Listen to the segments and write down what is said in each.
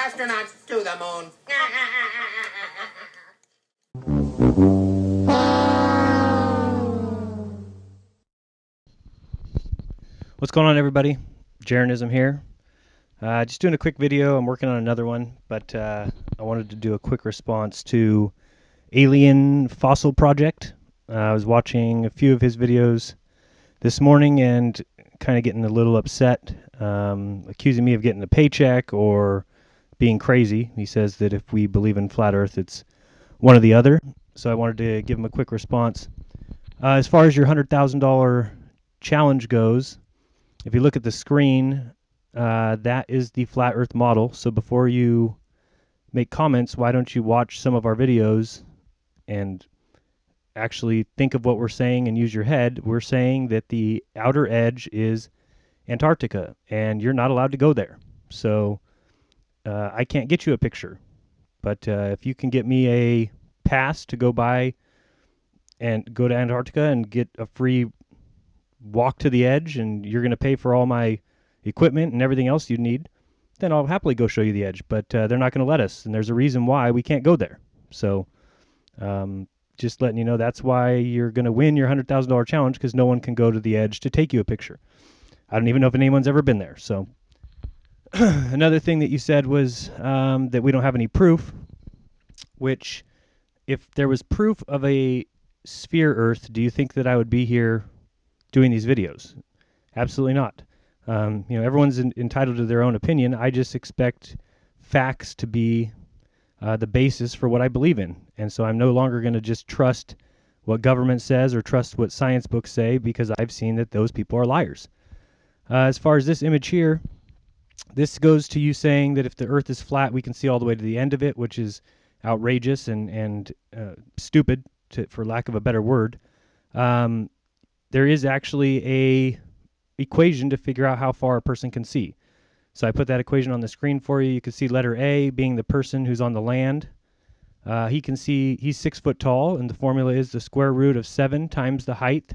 Astronauts to the moon. What's going on, everybody? Jaronism here. Just doing a quick video. I'm working on another one, but I wanted to do a quick response to Alien Fossil Project. I was watching a few of his videos this morning and kind of getting a little upset, accusing me of getting a paycheck or being crazy. He says that if we believe in flat Earth, it's one or the other. So I wanted to give him a quick response. As far as your $100,000 challenge goes, if you look at the screen, that is the flat Earth model. So before you make comments, why don't you watch some of our videos and actually think of what we're saying and use your head? We're saying that the outer edge is Antarctica, and you're not allowed to go there. So I can't get you a picture. But if you can get me a pass to go by and go to Antarctica and get a free walk to the edge, and you're going to pay for all my equipment and everything else you need, then I'll happily go show you the edge. But they're not going to let us, and there's a reason why we can't go there. So just letting you know, that's why you're going to win your $100,000 challenge, because no one can go to the edge to take you a picture. I don't even know if anyone's ever been there. So another thing that you said was that we don't have any proof, which if there was proof of a sphere Earth, do you think that I would be here doing these videos? Absolutely not. Everyone's entitled to their own opinion. I just expect facts to be the basis for what I believe in. And so I'm no longer going to just trust what government says or trust what science books say, because I've seen that those people are liars. As far as this image here, this goes to you saying that if the Earth is flat, we can see all the way to the end of it, which is outrageous and stupid, for lack of a better word. There is actually a equation to figure out how far a person can see. So I put that equation on the screen for you. You can see letter A being the person who's on the land. He can see he's 6 foot tall, and the formula is the square root of 7 times the height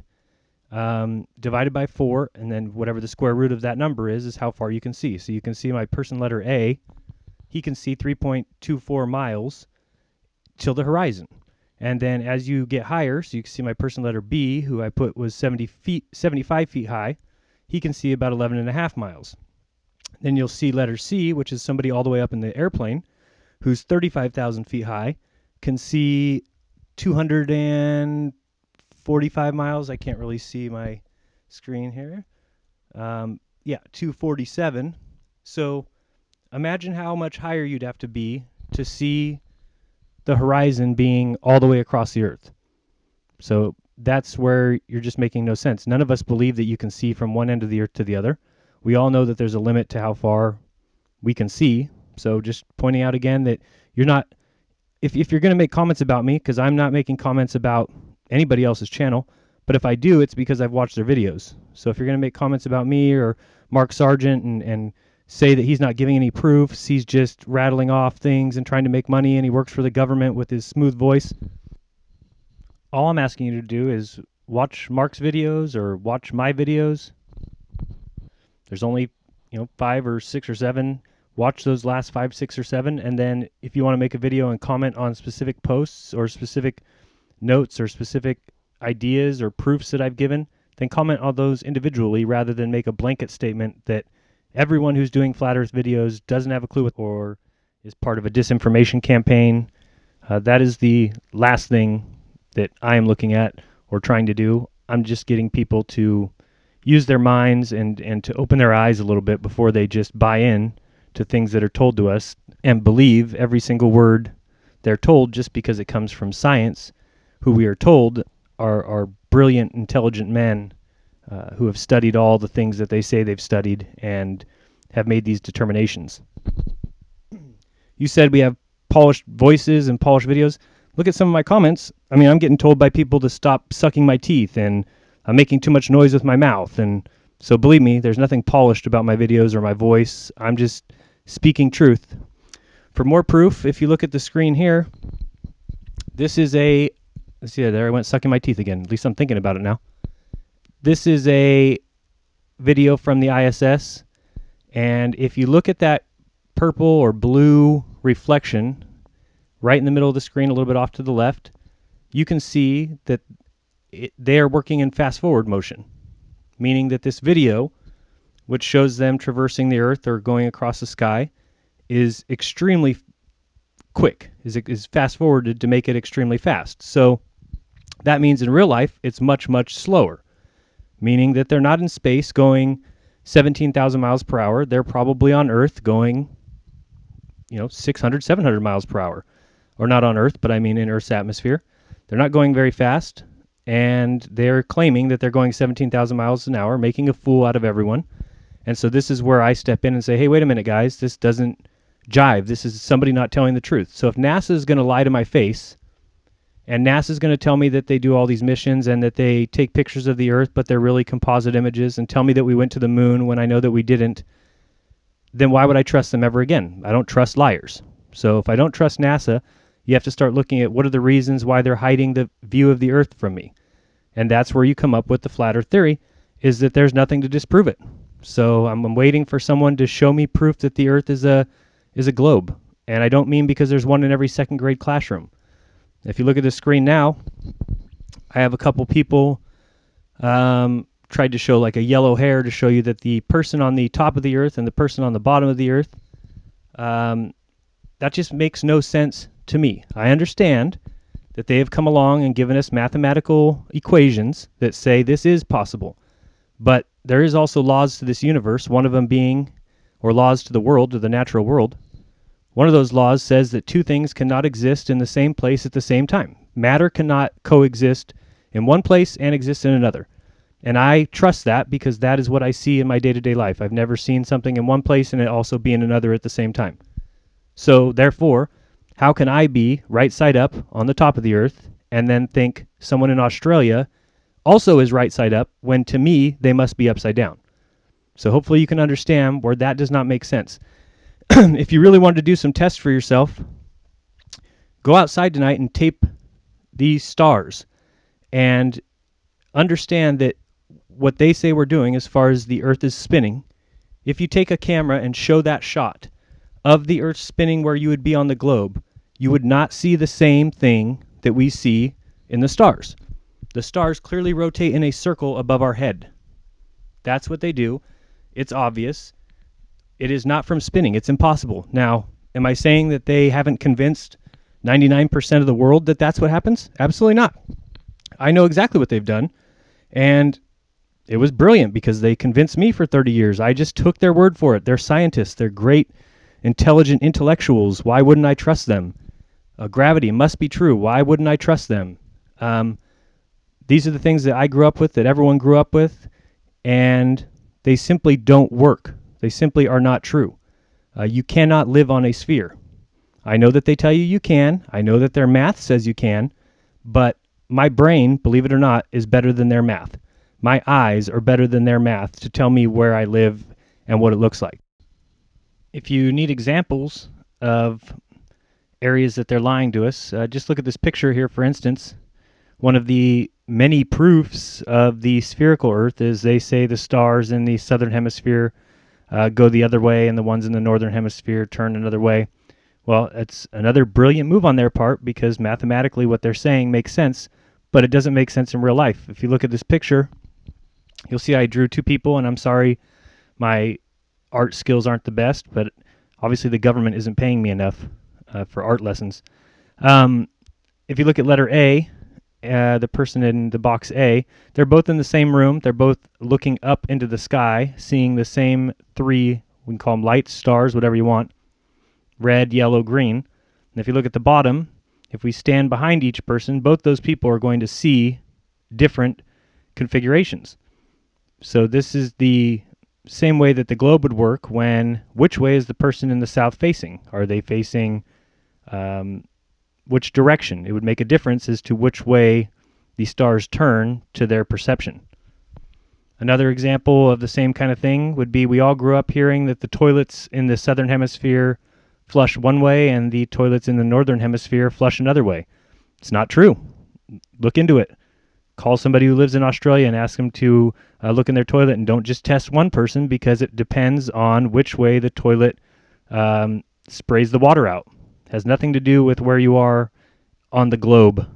divided by 4, and then whatever the square root of that number is how far you can see. So you can see my person letter A, he can see 3.24 miles till the horizon. And then as you get higher, so you can see my person letter B, who I put was 75 feet high, he can see about 11.5 miles. Then you'll see letter C, which is somebody all the way up in the airplane, who's 35,000 feet high, can see 245 miles. I can't really see my screen here. 247. So imagine how much higher you'd have to be to see the horizon being all the way across the Earth. So that's where you're just making no sense. None of us believe that you can see from one end of the Earth to the other. We all know that there's a limit to how far we can see. So just pointing out again that you're not, if you're going to make comments about me, because I'm not making comments about anybody else's channel, but if I do, it's because I've watched their videos. So if you're going to make comments about me or Mark Sargent and say that he's not giving any proofs, he's just rattling off things and trying to make money, and he works for the government with his smooth voice, all I'm asking you to do is watch Mark's videos or watch my videos. There's only 5 or 6 or 7. Watch those last 5, 6, or 7, and then if you want to make a video and comment on specific posts or specific notes or specific ideas or proofs that I've given, then comment on those individually rather than make a blanket statement that everyone who's doing flat Earth videos doesn't have a clue or is part of a disinformation campaign. That is the last thing that I am looking at or trying to do. I'm just getting people to use their minds and to open their eyes a little bit before they just buy in to things that are told to us and believe every single word they're told just because it comes from science, who we are told are brilliant, intelligent men who have studied all the things that they say they've studied and have made these determinations. You said we have polished voices and polished videos. Look at some of my comments. I mean, I'm getting told by people to stop sucking my teeth, and I'm making too much noise with my mouth. And so believe me, there's nothing polished about my videos or my voice. I'm just speaking truth. For more proof, if you look at the screen here, this is a, let's see, there I went sucking my teeth again. At least I'm thinking about it now. This is a video from the ISS. And if you look at that purple or blue reflection right in the middle of the screen, a little bit off to the left, you can see that they are working in fast forward motion, meaning that this video, which shows them traversing the earth or going across the sky, is extremely quick, is fast forwarded to make it extremely fast. So that means in real life, it's much, much slower, meaning that they're not in space going 17,000 miles per hour. They're probably on Earth going, 600, 700 miles per hour. Or not on Earth, but I mean in Earth's atmosphere. They're not going very fast, and they're claiming that they're going 17,000 miles an hour, making a fool out of everyone. And so this is where I step in and say, hey, wait a minute, guys, this doesn't jive. This is somebody not telling the truth. So if NASA is going to lie to my face, and NASA is going to tell me that they do all these missions and that they take pictures of the Earth, but they're really composite images, and tell me that we went to the moon when I know that we didn't, then why would I trust them ever again? I don't trust liars. So if I don't trust NASA, you have to start looking at what are the reasons why they're hiding the view of the Earth from me. And that's where you come up with the flat Earth theory, is that there's nothing to disprove it. So I'm waiting for someone to show me proof that the Earth is a globe. And I don't mean because there's one in every second grade classroom. If you look at the screen now, I have a couple people tried to show like a yellow hair to show you that the person on the top of the Earth and the person on the bottom of the Earth, that just makes no sense to me. I understand that they have come along and given us mathematical equations that say this is possible. But there is also laws to this universe, one of them being, or laws to the world, to the natural world. One of those laws says that two things cannot exist in the same place at the same time. Matter cannot coexist in one place and exist in another. And I trust that because that is what I see in my day-to-day life. I've never seen something in one place and it also be in another at the same time. So therefore, how can I be right side up on the top of the Earth and then think someone in Australia also is right side up when to me they must be upside down? So hopefully you can understand where that does not make sense. If you really wanted to do some tests for yourself, go outside tonight and tape these stars and understand that what they say we're doing as far as the Earth is spinning, if you take a camera and show that shot of the Earth spinning where you would be on the globe, you would not see the same thing that we see in the stars. The stars clearly rotate in a circle above our head. That's what they do. It's obvious. It is not from spinning. It's impossible. Now, am I saying that they haven't convinced 99% of the world that that's what happens? Absolutely not. I know exactly what they've done, and it was brilliant because they convinced me for 30 years. I just took their word for it. They're scientists. They're great, intelligent intellectuals. Why wouldn't I trust them? Gravity must be true. Why wouldn't I trust them? These are the things that I grew up with, that everyone grew up with, and they simply don't work. They simply are not true. You cannot live on a sphere. I know that they tell you can. I know that their math says you can, but my brain, believe it or not, is better than their math. My eyes are better than their math to tell me where I live and what it looks like. If you need examples of areas that they're lying to us, just look at this picture here, for instance. One of the many proofs of the spherical Earth is they say the stars in the southern hemisphere go the other way and the ones in the northern hemisphere turn another way. Well, it's another brilliant move on their part because mathematically what they're saying makes sense, but it doesn't make sense in real life. If you look at this picture, you'll see I drew two people, and I'm sorry my art skills aren't the best, but obviously the government isn't paying me enough for art lessons. If you look at letter A, the person in the box A, they're both in the same room. They're both looking up into the sky, seeing the same three, we can call them lights, stars, whatever you want, red, yellow, green. And if you look at the bottom, if we stand behind each person, both those people are going to see different configurations. So this is the same way that the globe would work when, which way is the person in the south facing? Are they facing which direction? It would make a difference as to which way the stars turn to their perception. Another example of the same kind of thing would be we all grew up hearing that the toilets in the southern hemisphere flush one way and the toilets in the northern hemisphere flush another way. It's not true. Look into it. Call somebody who lives in Australia and ask them to look in their toilet, and don't just test one person because it depends on which way the toilet sprays the water out. Has nothing to do with where you are on the globe.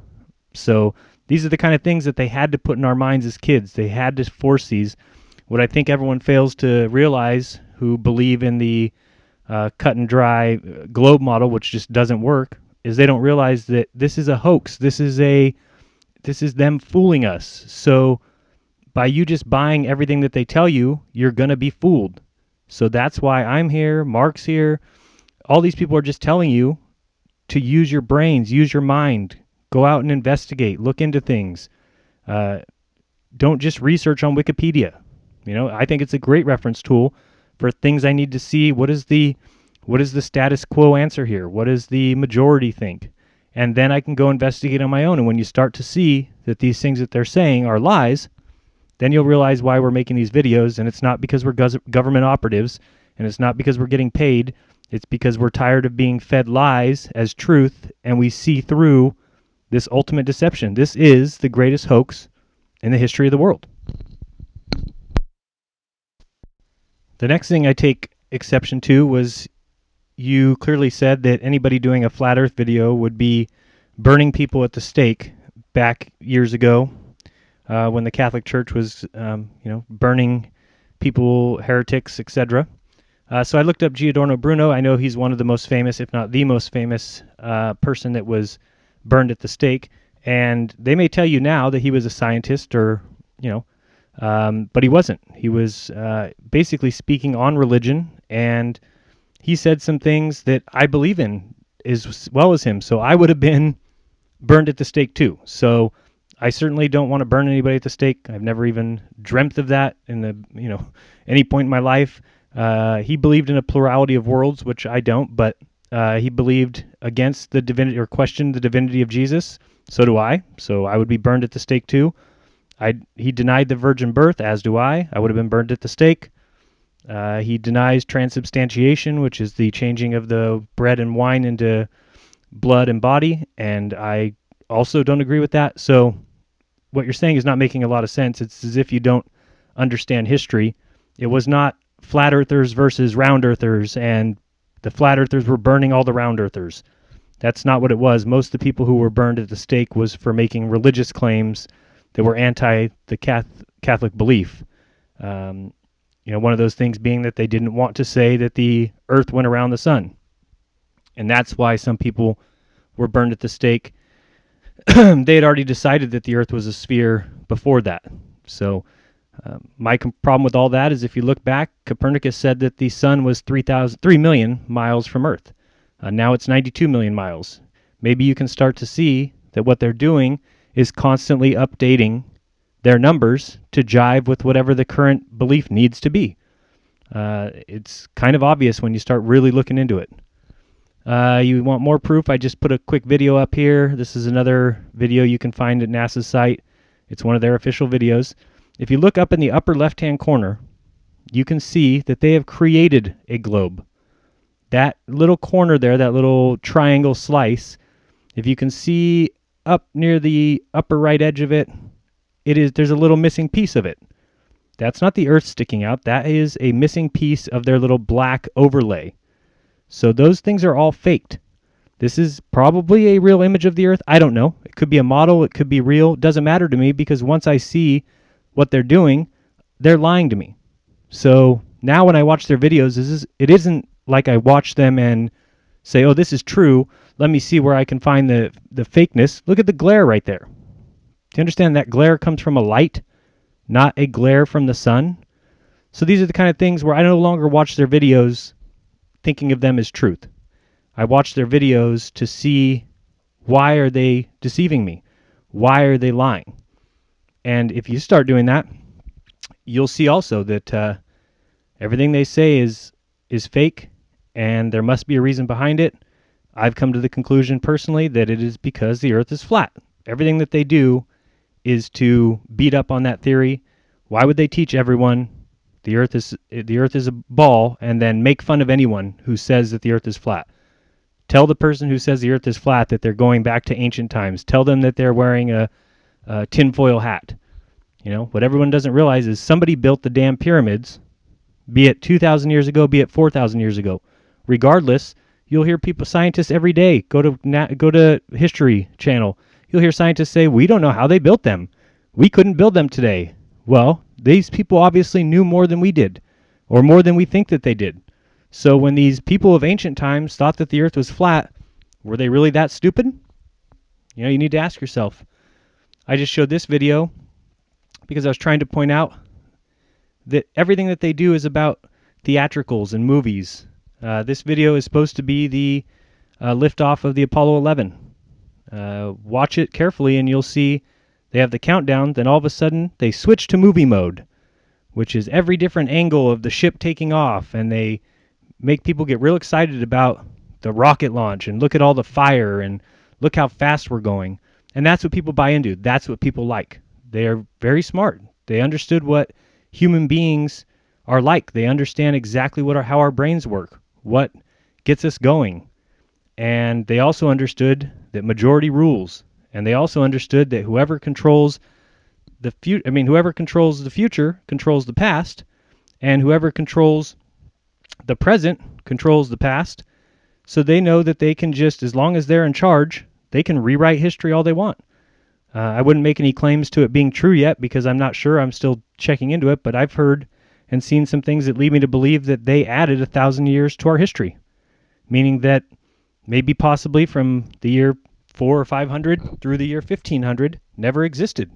So these are the kind of things that they had to put in our minds as kids. They had to force these. What I think everyone fails to realize who believe in the cut and dry globe model, which just doesn't work, is they don't realize that this is a hoax. This is them fooling us. So by you just buying everything that they tell you, you're going to be fooled. So that's why I'm here, Mark's here. All these people are just telling you to use your brains, use your mind, go out and investigate, look into things. Don't just research on Wikipedia. I think it's a great reference tool for things I need to see. What is the status quo answer here? What does the majority think? And then I can go investigate on my own. And when you start to see that these things that they're saying are lies, then you'll realize why we're making these videos. And it's not because we're government operatives, and it's not because we're getting paid. It's because we're tired of being fed lies as truth, and we see through this ultimate deception. This is the greatest hoax in the history of the world. The next thing I take exception to was you clearly said that anybody doing a flat earth video would be burning people at the stake back years ago when the Catholic Church was burning people, heretics, etc. So I looked up Giordano Bruno. I know he's one of the most famous, if not the most famous person that was burned at the stake. And they may tell you now that he was a scientist but he wasn't. He was basically speaking on religion, and he said some things that I believe in as well as him. So I would have been burned at the stake too. So I certainly don't want to burn anybody at the stake. I've never even dreamt of that in any point in my life. He believed in a plurality of worlds, which I don't, but he believed against the divinity, or questioned the divinity of Jesus. So do I. So I would be burned at the stake too. He denied the virgin birth, as do I. I would have been burned at the stake. He denies transubstantiation, which is the changing of the bread and wine into blood and body, and I also don't agree with that. So what you're saying is not making a lot of sense. It's as if you don't understand history. It was not flat earthers versus round earthers, and the flat earthers were burning all the round earthers. That's not what it was. Most of the people who were burned at the stake was for making religious claims that were anti the Catholic belief. One of those things being that they didn't want to say that the earth went around the sun. And that's why some people were burned at the stake. They had already decided that the earth was a sphere before that. So my problem with all that is, if you look back, Copernicus said that the sun was 3 million miles from Earth. Now it's 92 million miles. Maybe you can start to see that what they're doing is constantly updating their numbers to jive with whatever the current belief needs to be. It's kind of obvious when you start really looking into it. You want more proof? I just put a quick video up here. This is another video you can find at NASA's site. It's one of their official videos. If you look up in the upper left-hand corner, you can see that they have created a globe. That little corner there, that little triangle slice, if you can see up near the upper right edge of it, there's a little missing piece of it. That's not the Earth sticking out. That is a missing piece of their little black overlay. So those things are all faked. This is probably a real image of the Earth. I don't know. It could be a model. It could be real. It doesn't matter to me, because once I see what they're doing, they're lying to me. So now when I watch their videos, it isn't like I watch them and say, oh, this is true. Let me see where I can find the fakeness. Look at the glare right there. Do you understand that glare comes from a light, not a glare from the sun? So these are the kind of things where I no longer watch their videos thinking of them as truth. I watch their videos to see, why are they deceiving me? Why are they lying? And if you start doing that, you'll see also that everything they say is fake, and there must be a reason behind it. I've come to the conclusion personally that it is because the Earth is flat. Everything that they do is to beat up on that theory. Why would they teach everyone the Earth is a ball and then make fun of anyone who says that the Earth is flat? Tell the person who says the Earth is flat that they're going back to ancient times. Tell them that they're wearing a tinfoil hat. What everyone doesn't realize is somebody built the damn pyramids, be it 2,000 years ago, be it 4,000 years ago. regardless, you'll hear scientists every day, go to History Channel. You'll hear scientists say, we don't know how they built them. We couldn't build them today. Well, these people obviously knew more than we did, or more than we think that they did. So when these people of ancient times thought that the earth was flat, were they really that stupid? You know, you need to ask yourself. I just showed this video because I was trying to point out that everything that they do is about theatricals and movies. This video is supposed to be the liftoff of the Apollo 11. Watch it carefully and you'll see they have the countdown, then all of a sudden they switch to movie mode, which is every different angle of the ship taking off, and they make people get real excited about the rocket launch and look at all the fire and look how fast we're going. And that's what people buy into. That's what people like. They are very smart. They understood what human beings are like. They understand exactly how our brains work, what gets us going. And they also understood that majority rules. And they also understood that whoever controls the future controls the past, and whoever controls the present controls the past. So they know that they can just, as long as they're in charge, they can rewrite history all they want. I wouldn't make any claims to it being true yet because I'm not sure. I'm still checking into it, but I've heard and seen some things that lead me to believe that they added 1,000 years to our history, meaning that maybe possibly from the year 400 or 500 through the year 1500 never existed.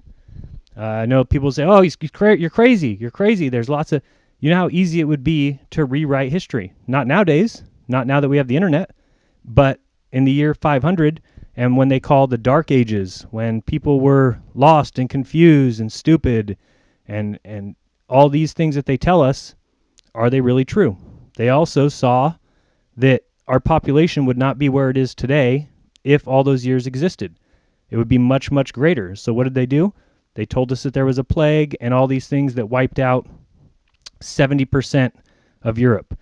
I know people say, oh, you're crazy. You're crazy. There's lots of, you know how easy it would be to rewrite history. Not nowadays, not now that we have the internet, but in the year 500, and when they call the Dark Ages, when people were lost and confused and stupid, and all these things that they tell us, are they really true? They also saw that our population would not be where it is today if all those years existed. It would be much, much greater. So what did they do? They told us that there was a plague and all these things that wiped out 70% of Europe.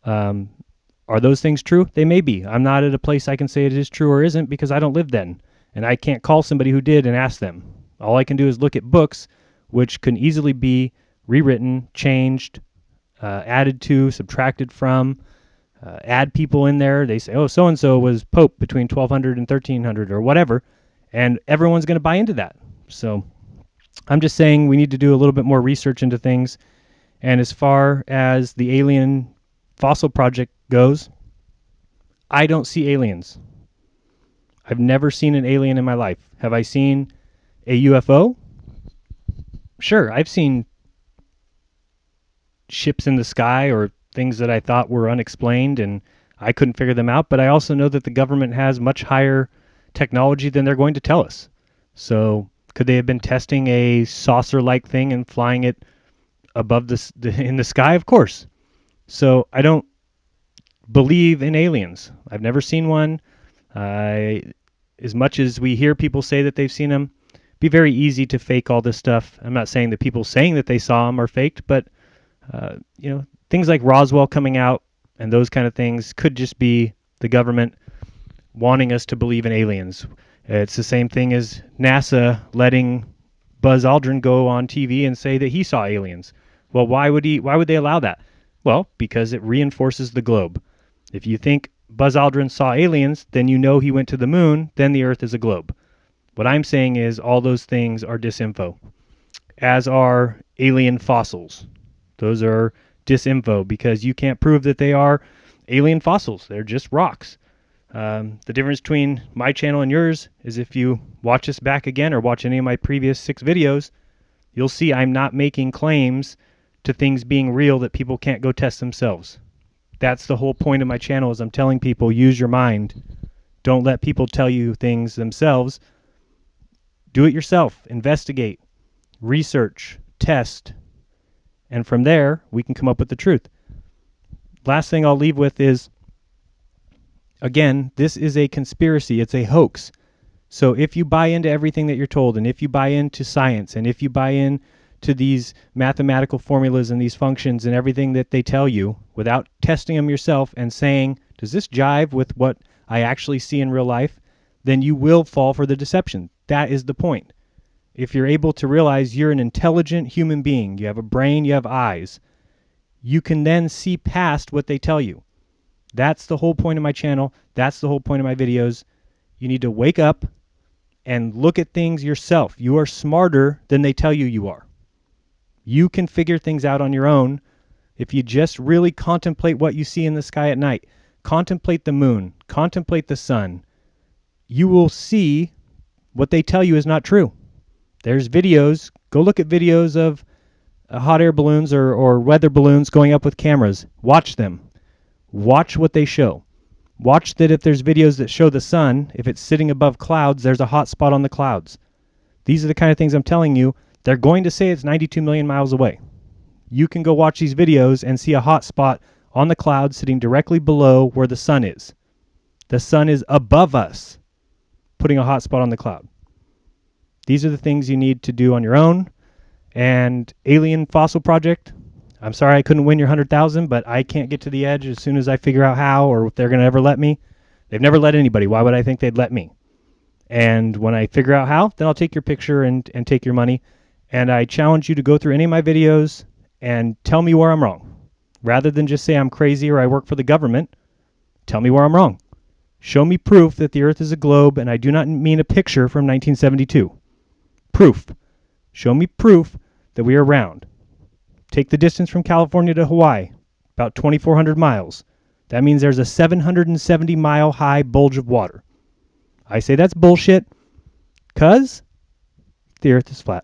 Are those things true? They may be. I'm not at a place I can say it is true or isn't because I don't live then. And I can't call somebody who did and ask them. All I can do is look at books, which can easily be rewritten, changed, added to, subtracted from, add people in there. They say, oh, so-and-so was Pope between 1200 and 1300 or whatever. And everyone's going to buy into that. So I'm just saying we need to do a little bit more research into things. And as far as the alien fossil project goes, I don't see aliens. I've never seen an alien in my life. Have I seen a UFO? Sure, I've seen ships in the sky or things that I thought were unexplained and I couldn't figure them out, but I also know that the government has much higher technology than they're going to tell us. So could they have been testing a saucer-like thing and flying it above in the sky? Of course. So I don't believe in aliens. I've never seen one. As much as we hear people say that they've seen them, it'd be very easy to fake all this stuff. I'm not saying that people saying that they saw them are faked, but things like Roswell coming out and those kind of things could just be the government wanting us to believe in aliens. It's the same thing as NASA letting Buzz Aldrin go on TV and say that he saw aliens. Well, why would they allow that? Well, because it reinforces the globe. If you think Buzz Aldrin saw aliens, then you know he went to the moon, then the Earth is a globe. What I'm saying is all those things are disinfo, as are alien fossils. Those are disinfo because you can't prove that they are alien fossils. They're just rocks. The difference between my channel and yours is if you watch this back again or watch any of my previous 6 videos, you'll see I'm not making claims to things being real that people can't go test themselves. That's the whole point of my channel is I'm telling people use your mind. Don't let people tell you things themselves. Do it yourself. Investigate, research, test, and from there we can come up with the truth. Last thing I'll leave with is, again, this is a conspiracy. It's a hoax. So if you buy into everything that you're told, and if you buy into science, and if you buy in to these mathematical formulas and these functions and everything that they tell you without testing them yourself and saying, does this jive with what I actually see in real life? Then you will fall for the deception. That is the point. If you're able to realize you're an intelligent human being, you have a brain, you have eyes, you can then see past what they tell you. That's the whole point of my channel. That's the whole point of my videos. You need to wake up and look at things yourself. You are smarter than they tell you you are. You can figure things out on your own if you just really contemplate what you see in the sky at night. Contemplate the moon. Contemplate the sun. You will see what they tell you is not true. There's videos. Go look at videos of hot air balloons or weather balloons going up with cameras. Watch them. Watch what they show. Watch that if there's videos that show the sun, if it's sitting above clouds, there's a hot spot on the clouds. These are the kind of things I'm telling you. They're going to say it's 92 million miles away. You can go watch these videos and see a hot spot on the clouds sitting directly below where the sun is. The sun is above us, putting a hot spot on the cloud. These are the things you need to do on your own. And Alien Fossil Project, I'm sorry I couldn't win your 100,000, but I can't get to the edge as soon as I figure out how or if they're going to ever let me. They've never let anybody. Why would I think they'd let me? And when I figure out how, then I'll take your picture and take your money. And I challenge you to go through any of my videos and tell me where I'm wrong. Rather than just say I'm crazy or I work for the government, tell me where I'm wrong. Show me proof that the Earth is a globe, and I do not mean a picture from 1972. Proof. Show me proof that we are round. Take the distance from California to Hawaii, about 2,400 miles. That means there's a 770-mile high bulge of water. I say that's bullshit, 'cause the Earth is flat.